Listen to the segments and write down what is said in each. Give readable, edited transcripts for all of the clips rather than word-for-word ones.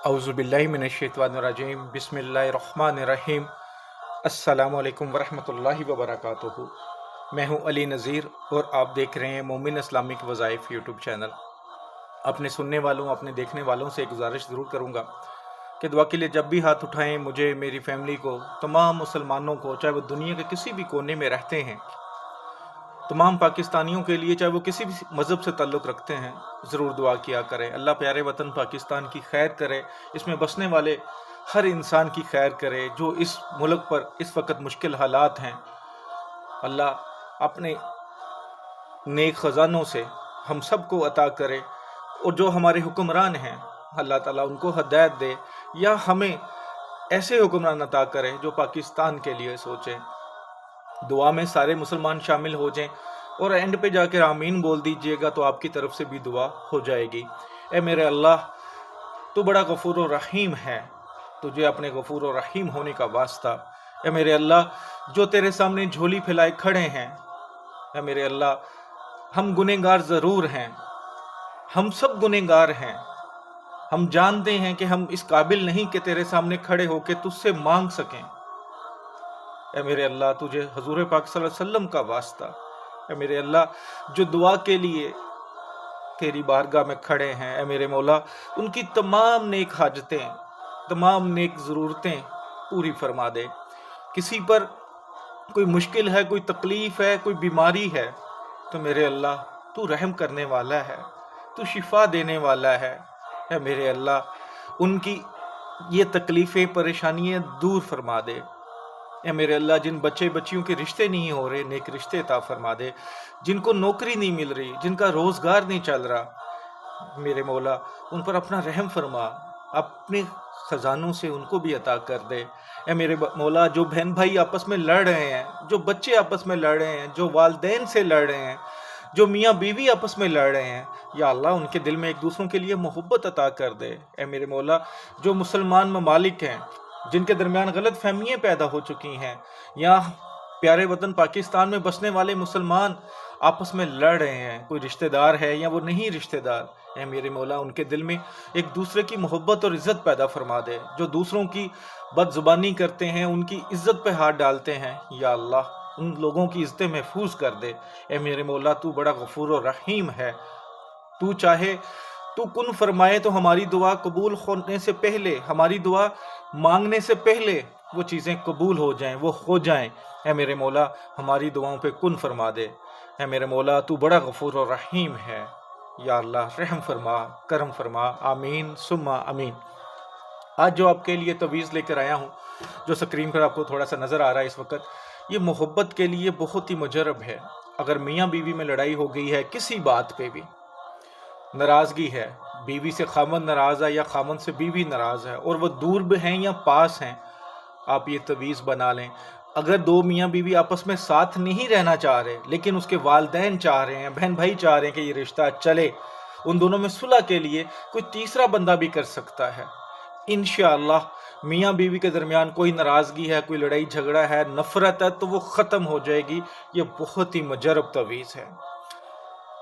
औज़ुबिल्लाहि मिनश्शैतानिर्रजीम बिस्मिल्लाहिर्रहमानिर्रहीम। अस्सलामु अलैकुम वरहमतुल्लाहि वबरकातुहू। मैं हूँ अली नज़ीर और आप देख रहे हैं मोमिन इस्लामिक वज़ाइफ यूट्यूब चैनल। अपने सुनने वालों, अपने देखने वालों से एक गुजारिश ज़रूर करूँगा कि दुआ के लिए जब भी हाथ उठाएं, मुझे, मेरी फैमिली को, तमाम मुसलमानों को, चाहे वो दुनिया के किसी भी कोने में रहते हैं, तमाम पाकिस्तानियों के लिए, चाहे वो किसी भी मज़हब से ताल्लुक़ रखते हैं, ज़रूर दुआ किया करें। अल्लाह प्यारे वतन पाकिस्तान की खैर करे, इसमें बसने वाले हर इंसान की खैर करे। जो इस मुल्क पर इस वक्त मुश्किल हालात हैं, अल्लाह अपने नेक ख़ज़ानों से हम सब को अता करे, और जो हमारे हुक्मरान हैं अल्लाह ताला उनको हिदायत दे, या हमें ऐसे हुक्मरान अता करे जो पाकिस्तान के लिए सोचें। दुआ में सारे मुसलमान शामिल हो जाएं और एंड पे जाकर आमीन बोल दीजिएगा तो आपकी तरफ से भी दुआ हो जाएगी। ए मेरे अल्लाह, तू बड़ा गफूर और रहीम है, तुझे अपने गफूर और रहीम होने का वास्ता। ए मेरे अल्लाह, जो तेरे सामने झोली फैलाए खड़े हैं, ए मेरे अल्लाह, हम गुनहगार ज़रूर हैं, हम सब गुनहगार हैं। हम जानते हैं कि हम इस काबिल नहीं कि तेरे सामने खड़े होकर तुझसे मांग सकें। ए मेरे अल्लाह, तुझे हजूर पाक सल्लल्लाहु अलैहि वसल्लम का वास्ता। ए मेरे अल्लाह, जो दुआ के लिए तेरी बारगाह में खड़े हैं, ए मेरे मौला, उनकी तमाम नेक हाजतें, तमाम नेक ज़रूरतें पूरी फरमा दे। किसी पर कोई मुश्किल है, कोई तकलीफ़ है, कोई बीमारी है, तो मेरे अल्लाह तू रहम करने वाला है, तू शिफा देने वाला है। ए मेरे अल्लाह, उनकी ये तकलीफ़ें, परेशानियाँ दूर फरमा दे। ए मेरे अल्लाह, जिन बच्चे बच्चियों के रिश्ते नहीं हो रहे, नेक रिश्ते अता फरमा दे। जिनको नौकरी नहीं मिल रही, जिनका रोज़गार नहीं चल रहा, मेरे मौला उन पर अपना रहम फरमा, अपने ख़जानों से उनको भी अता कर दे। ए मेरे मौला, जो बहन भाई आपस में लड़ रहे हैं, जो बच्चे आपस में लड़ रहे हैं, जो वालदैन से लड़ रहे हैं, जो मियाँ बीवी आपस में लड़ रहे हैं, या अल्लाह उनके दिल में एक दूसरों के लिए मोहब्बत अता कर दे। ए मेरे मौला, जो मुसलमान ममालिक हैं जिनके दरमियान गलत फहमियाँ पैदा हो चुकी हैं, या प्यारे वतन पाकिस्तान में बसने वाले मुसलमान आपस में लड़ रहे हैं, कोई रिश्तेदार है या वो नहीं रिश्तेदार, ए मेरे मौला उनके दिल में एक दूसरे की मोहब्बत और इज़्ज़त पैदा फरमा दे। जो दूसरों की बदजुबानी करते हैं, उनकी इज़्ज़त पे हाथ डालते हैं, या अल्लाह उन लोगों की इज़्ज़तें महफूज कर दे। ए मेरे मौला, तू बड़ा गफूर और रहीम है, तू चाहे तू कुन फरमाए तो हमारी दुआ कबूल होने से पहले, हमारी दुआ मांगने से पहले वो चीज़ें कबूल हो जाएं, वो हो जाएं। ए मेरे मौला, हमारी दुआओं पे कुन फरमा दे। ए मेरे मौला, तू बड़ा गफूर और रहीम है, या अल्लाह रहम फरमा, करम फरमा, आमीन सुम्मा आमीन। आज जो आपके लिए तवीज़ लेकर आया हूँ, जो स्क्रीन पर आपको थोड़ा सा नज़र आ रहा है इस वक्त, ये मोहब्बत के लिए बहुत ही मुजरब है। अगर मियाँ बीवी में लड़ाई हो गई है, किसी बात पे भी नाराज़गी है, बीवी से खामन नाराज़ है या खामन से बीवी नाराज़ है, और वो दूर भी हैं या पास हैं, आप ये तवीज़ बना लें। अगर दो मियाँ बीवी आपस में साथ नहीं रहना चाह रहे, लेकिन उसके वालदैन चाह रहे हैं, बहन भाई चाह रहे हैं कि ये रिश्ता चले, उन दोनों में सुलह के लिए कोई तीसरा बंदा भी कर सकता है। इंशाअल्लाह मियाँ बीवी के दरमियान कोई नाराज़गी है, कोई लड़ाई झगड़ा है, नफ़रत है, तो वो ख़त्म हो जाएगी। ये बहुत ही मुजरब तवीज़ है।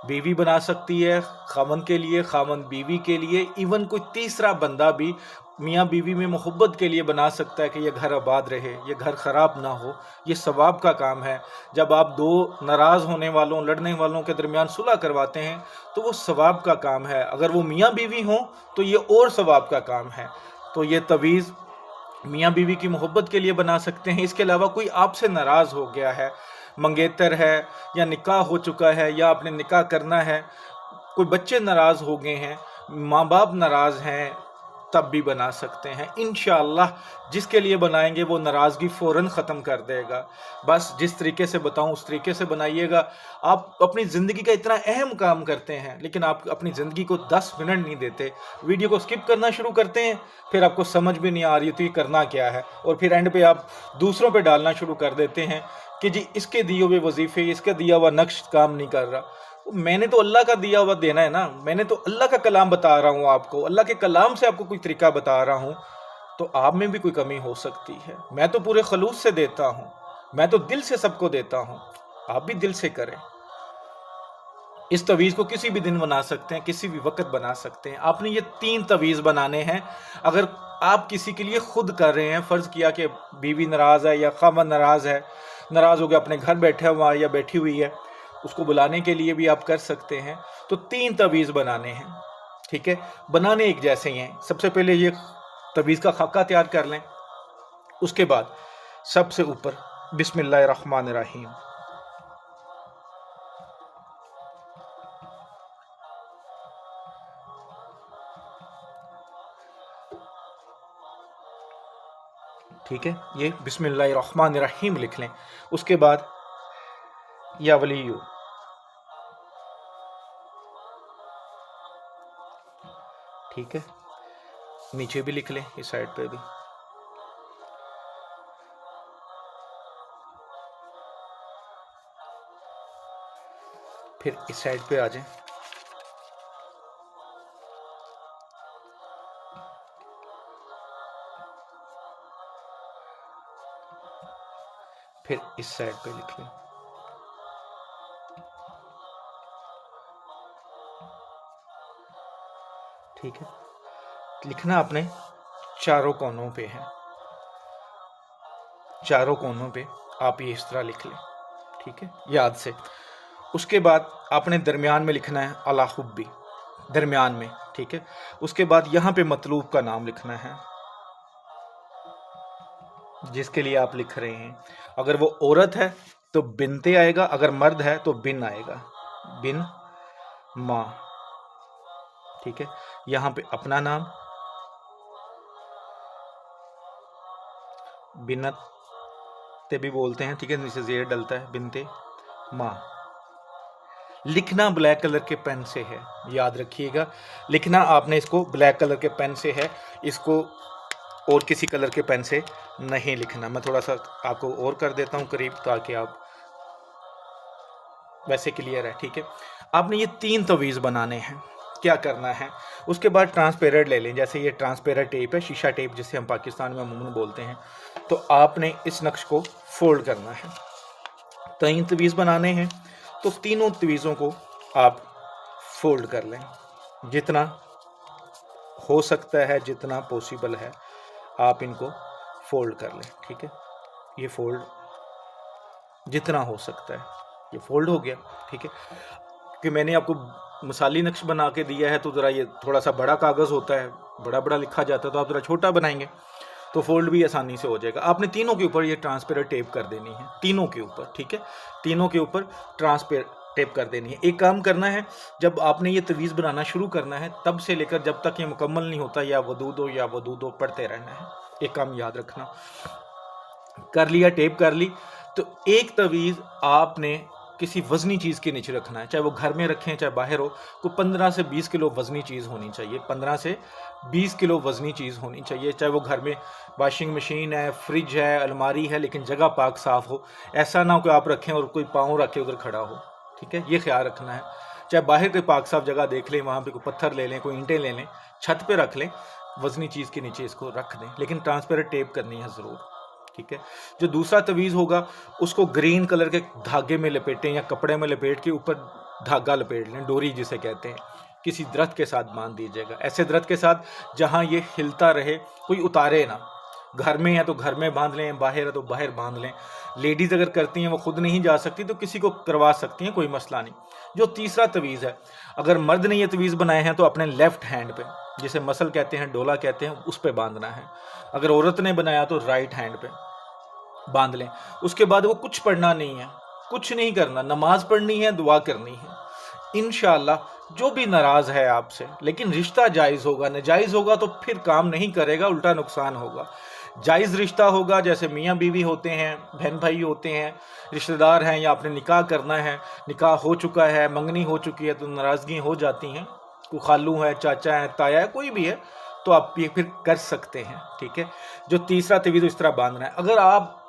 बीवी बना सकती है खामन के लिए, खामन बीवी के लिए, इवन कोई तीसरा बंदा भी मियाँ बीवी में मोहब्बत के लिए बना सकता है कि ये घर आबाद रहे, ये घर ख़राब ना हो। ये सवाब का काम है। जब आप दो नाराज़ होने वालों, लड़ने वालों के दरमियान सुलह करवाते हैं, तो वो सवाब का काम है। अगर वो मियाँ बीवी हों तो ये और सवाब का काम है। तो ये तवीज़ मियाँ बीवी की मोहब्बत के लिए बना सकते हैं। इसके अलावा कोई आपसे नाराज़ हो गया है, मंगेतर है, या निकाह हो चुका है, या आपने निकाह करना है, कोई बच्चे नाराज़ हो गए हैं, माँ बाप नाराज़ हैं, तब भी बना सकते हैं। इंशाअल्लाह जिसके लिए बनाएंगे वो नाराज़गी फ़ौरन ख़त्म कर देगा। बस जिस तरीके से बताऊं उस तरीके से बनाइएगा। आप अपनी ज़िंदगी का इतना अहम काम करते हैं, लेकिन आप अपनी ज़िंदगी को 10 मिनट नहीं देते, वीडियो को स्किप करना शुरू करते हैं, फिर आपको समझ भी नहीं आ रही होती करना क्या है, और फिर एंड पे आप दूसरों पे डालना शुरू कर देते हैं कि जी इसके दिए हुए वजीफ़े, इसका दिया हुआ नक्श काम नहीं कर रहा। मैंने तो अल्लाह का दिया हुआ देना है ना, मैंने तो अल्लाह का कलाम बता रहा हूँ आपको, अल्लाह के कलाम से आपको कोई तरीका बता रहा हूँ, तो आप में भी कोई कमी हो सकती है। मैं तो पूरे खलूस से देता हूँ, मैं तो दिल से सबको देता हूँ, आप भी दिल से करें। इस तवीज़ को किसी भी दिन बना सकते हैं, किसी भी वक्त बना सकते हैं। आपने ये 3 तवीज़ बनाने हैं। अगर आप किसी के लिए खुद कर रहे हैं, फ़र्ज़ किया कि बीवी नाराज़ है या ख़ावंद नाराज़ है, नाराज़ हो गया, अपने घर बैठा हुआ या बैठी हुई है, उसको बुलाने के लिए भी आप कर सकते हैं। तो 3 तवीज़ बनाने हैं, ठीक है। बनाने एक जैसे ही हैं। सबसे पहले ये तवीज़ का खाका तैयार कर लें। उसके बाद सबसे ऊपर बिस्मिल्लाहिर्रहमानिर्रहीम, ठीक है, ये बिस्मिल्लाहिर्रहमानिर्रहीम लिख लें। उसके बाद या वलीयू, ठीक है, नीचे भी लिख लें, इस साइड पे भी। फिर इस साइड पे आ जाएं, फिर इस साइड पे लिख लें, ठीक है। लिखना आपने चारों कोनों पे है, चारों कोनों पे आप ये इस तरह लिख लें, ठीक है, याद से। उसके बाद आपने दरमियान में लिखना है अला हुब्बी, दरमियान में, ठीक है। उसके बाद यहाँ पे मतलूब का नाम लिखना है जिसके लिए आप लिख रहे हैं। अगर वो औरत है तो बिनते आएगा, अगर मर्द है तो बिन आएगा, बिन माँ, ठीक है। यहाँ पे अपना नाम बिनत ते भी बोलते हैं, ठीक है, नीचे ज़ेर डलता है, बिनते माँ। लिखना ब्लैक कलर के पेन से है, याद रखिएगा। लिखना आपने इसको ब्लैक कलर के पेन से है, इसको और किसी कलर के पेन से नहीं लिखना। मैं थोड़ा सा आपको और कर देता हूँ करीब, ताकि आप वैसे क्लियर है, ठीक है। आपने ये 3 तवीज़ बनाने हैं। क्या करना है, उसके बाद ट्रांसपेरेंट ले लें, जैसे ये ट्रांसपेरेंट टेप है, शीशा टेप जिसे हम पाकिस्तान में अमूमन बोलते हैं। तो आपने इस नक्श को फोल्ड करना है। 3 तवीज़ बनाने हैं, तो तीनों तवीज़ों को आप फोल्ड कर लें, जितना हो सकता है, जितना पॉसिबल है, आप इनको फोल्ड कर लें, ठीक है। ये फोल्ड जितना हो सकता है, ये फोल्ड हो गया, ठीक है। कि मैंने आपको मिसाली नक्श बना के दिया है, तो ज़रा ये थोड़ा सा बड़ा कागज़ होता है, बड़ा बड़ा लिखा जाता है, तो आप ज़रा छोटा बनाएंगे तो फोल्ड भी आसानी से हो जाएगा। आपने तीनों के ऊपर ये ट्रांसपेरेंट टेप कर देनी है, तीनों के ऊपर, ठीक है। तीनों के ऊपर ट्रांसपेरेंट टेप कर देनी है। एक काम करना है, जब आपने ये तवीज़ बनाना शुरू करना है, तब से लेकर जब तक ये मुकम्मल नहीं होता, या वदूदो या वदूदो पढ़ते रहना है। एक काम याद रखना, कर लिया, टेप कर ली, तो एक तवीज़ आपने किसी वज़नी चीज़ के नीचे रखना है, चाहे वो घर में रखें चाहे बाहर हो। को 15 से 20 किलो वज़नी चीज़ होनी चाहिए, 15 से 20 किलो वज़नी चीज़ होनी चाहिए। चाहे वो घर में वॉशिंग मशीन है, फ्रिज है, अलमारी है, लेकिन जगह पाक साफ़ हो। ऐसा ना हो कि आप रखें और कोई पाँव रखे उधर खड़ा हो, ठीक है, ये ख्याल रखना है। चाहे बाहर कोई पाक साफ़ जगह देख लें, वहाँ पे कोई पत्थर ले लें, कोई ईंटें ले लें, छत पे रख लें, वज़नी चीज़ के नीचे इसको रख दें, लेकिन ट्रांसपेरेंट टेप करनी है ज़रूर, ठीक है। जो दूसरा तवीज़ होगा, उसको ग्रीन कलर के धागे में लपेटें, या कपड़े में लपेट के ऊपर धागा लपेट लें, डोरी जिसे कहते हैं, किसी दरख्त के साथ बांध दीजिएगा। ऐसे दरख्त के साथ जहाँ ये हिलता रहे, कोई उतारे ना। घर में है तो घर में बांध लें, बाहर है तो बाहर बांध लें। लेडीज़ अगर करती हैं, वो खुद नहीं जा सकती, तो किसी को करवा सकती हैं, कोई मसला नहीं। जो तीसरा तवीज़ है, अगर मर्द ने ये तवीज़ बनाए हैं तो अपने लेफ़्ट हैंड पे, जिसे मसल कहते हैं, डोला कहते हैं, उस पे बांधना है। अगर औरत ने बनाया तो राइट हैंड पे बांध लें। उसके बाद वो कुछ पढ़ना नहीं है, कुछ नहीं करना, नमाज पढ़नी है, दुआ करनी है। इंशाअल्लाह जो भी नाराज़ है आपसे, लेकिन रिश्ता जायज़ होगा, नाजायज़ होगा तो फिर काम नहीं करेगा, उल्टा नुकसान होगा। जायज़ रिश्ता होगा, जैसे मियाँ बीवी होते हैं, बहन भाई होते हैं, रिश्तेदार हैं, या आपने निकाह करना है, निकाह हो चुका है, मंगनी हो चुकी है, तो नाराज़गी हो जाती हैं। कोई खालू है, चाचा है, ताया है, कोई भी है, तो आप ये फिर कर सकते हैं, ठीक है। जो तीसरा तवीज़ इस तरह बांधना है। अगर आप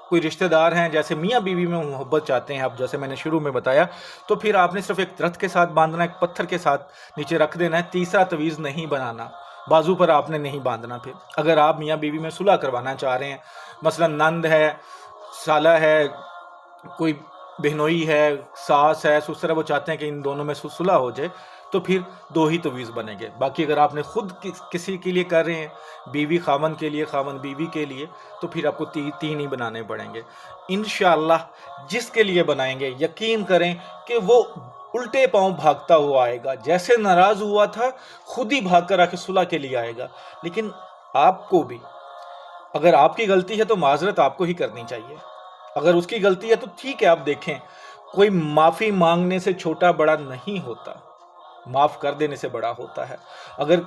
कोई रिश्तेदार हैं, जैसे मियाँ बीवी में मोहब्बत चाहते हैं आप, जैसे मैंने शुरू में बताया, तो फिर आपने सिर्फ एक दरख्त के साथ बांधना, एक पत्थर के साथ नीचे रख देना है। तीसरा तवीज़ नहीं बनाना, बाजू पर आपने नहीं बांधना। फिर अगर आप मियाँ बीवी में सुलह करवाना चाह रहे हैं, मसलन नंद है, साला है, कोई बहनोई है, सास है, ससुर है, वो चाहते हैं कि इन दोनों में सुलह हो जाए, तो फिर 2 ही तवीज़ बनेंगे। बाकी अगर आपने खुद किसी के लिए कर रहे हैं, बीवी खामन के लिए, खामन बीवी के लिए, तो फिर आपको 3 ही बनाने पड़ेंगे। इंशाअल्लाह जिसके लिए बनाएंगे, यकीन करें कि वो उल्टे पांव भागता हुआ आएगा। जैसे नाराज़ हुआ था, खुद ही भाग कर आके सुलह के लिए आएगा। लेकिन आपको भी, अगर आपकी गलती है तो माजरत आपको ही करनी चाहिए। अगर उसकी गलती है तो ठीक है, आप देखें, कोई माफ़ी मांगने से छोटा बड़ा नहीं होता, माफ़ कर देने से बड़ा होता है। अगर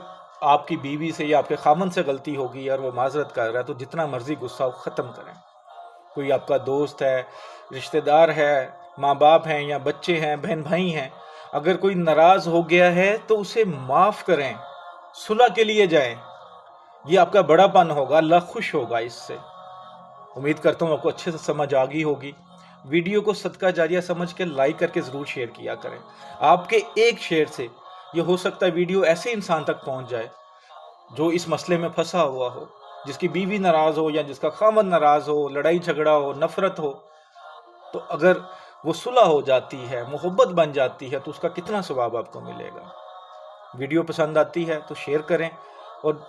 आपकी बीवी से या आपके खामन से गलती होगी और वो माजरत कर रहा है, तो जितना मर्जी गुस्सा हो ख़त्म करें। कोई आपका दोस्त है, रिश्तेदार है, माँ बाप हैं या बच्चे हैं, बहन भाई हैं, अगर कोई नाराज़ हो गया है तो उसे माफ़ करें, सुलह के लिए जाएं। ये आपका बड़ापन होगा, अल्लाह खुश होगा इससे। उम्मीद करता हूँ आपको अच्छे से समझ आ गई होगी। वीडियो को सदका जारिया समझ के लाइक करके ज़रूर शेयर किया करें। आपके एक शेयर से ये हो सकता है वीडियो ऐसे इंसान तक पहुँच जाए जो इस मसले में फंसा हुआ हो, जिसकी बीवी नाराज़ हो या जिसका खामन नाराज़ हो, लड़ाई झगड़ा हो, नफ़रत हो, तो अगर वो सुलह हो जाती है, मोहब्बत बन जाती है, तो उसका कितना सवाब आपको मिलेगा। वीडियो पसंद आती है तो शेयर करें और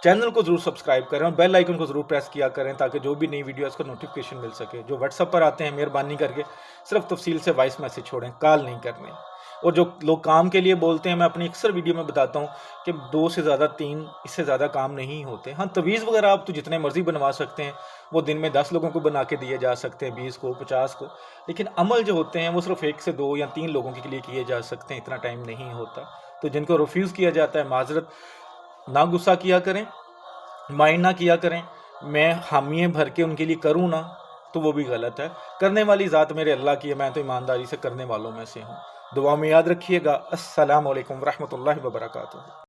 चैनल को ज़रूर सब्सक्राइब करें और बेल आइकन को ज़रूर प्रेस किया करें, ताकि जो भी नई वीडियो है उसका नोटिफिकेशन मिल सके। जो व्हाट्सएप पर आते हैं, मेहरबानी करके सिर्फ तफसील से वॉइस मैसेज छोड़ें, कॉल नहीं करने। और जो लोग काम के लिए बोलते हैं, मैं अपनी अक्सर वीडियो में बताता हूँ कि 2 से ज़्यादा 3, इससे ज़्यादा काम नहीं होते। हाँ, तवीज़ वगैरह आप तो जितने मर्जी बनवा सकते हैं, वो दिन में 10 लोगों को बना के दिए जा सकते हैं, 20 को, 50 को। लेकिन अमल जो होते हैं वो सिर्फ 1 से 2 या 3 लोगों के लिए किए जा सकते हैं, इतना टाइम नहीं होता। तो जिनको रिफ्यूज़ किया जाता है, माजरत ना गुस्सा किया करें, माइंड ना किया करें। मैं हामिए भर के उनके लिए करूँ ना, तो वो भी गलत है। करने वाली ज़ात मेरे अल्लाह की है, मैं तो ईमानदारी से करने वालों में से हूँ। दुआ में याद रखिएगा। अस्सलाम वालेकुम रहमतुल्लाहि व बरकातुहू।